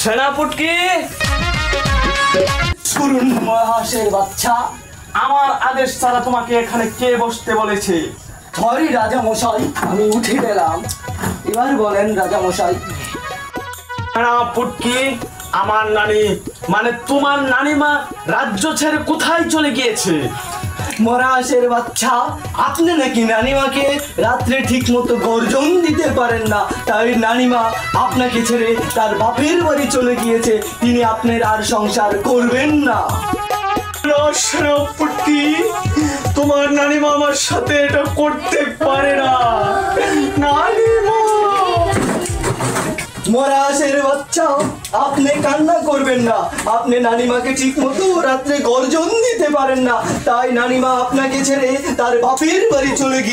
সেনাপুটকি শুনুন মহাশয়ের বাচ্চা, আমার আদেশ ছাড়া তোমাকে এখানে কে বসতে বলেছে? সরি রাজা মশাই, আমি উঠে গেলাম। এবার বলেন রাজা মশাই। সেনাপুটকি, আমার নানি মানে তোমার নানিমা রাজ্য ছেড়ে কোথায় চলে গিয়েছে? মহাশয়ের বাচ্চা, আপনি নাকি নানিমাকে রাত্রে ঠিক মতো গর্জন দিতে পারেন না, তাই নানিমা আপনাকে ছেড়ে তার বাপের বাড়ি চলে গিয়েছে। তিনি আপনার আর সংসার করবেন না। সেনাপুটকি, তোমার নানিমা আমার সাথে এটা করতে পারে না। নানিমা, মহাশয়ের বাচ্চা, আপনি কান্না করবেন না। আপনি নানিমাকে ঠিক মতো রাত্রে গর্জন দিতে পারেন না, তাই নানিমা আপনাকে ছেড়ে তার বাপের বাড়ি চলে গিয়ে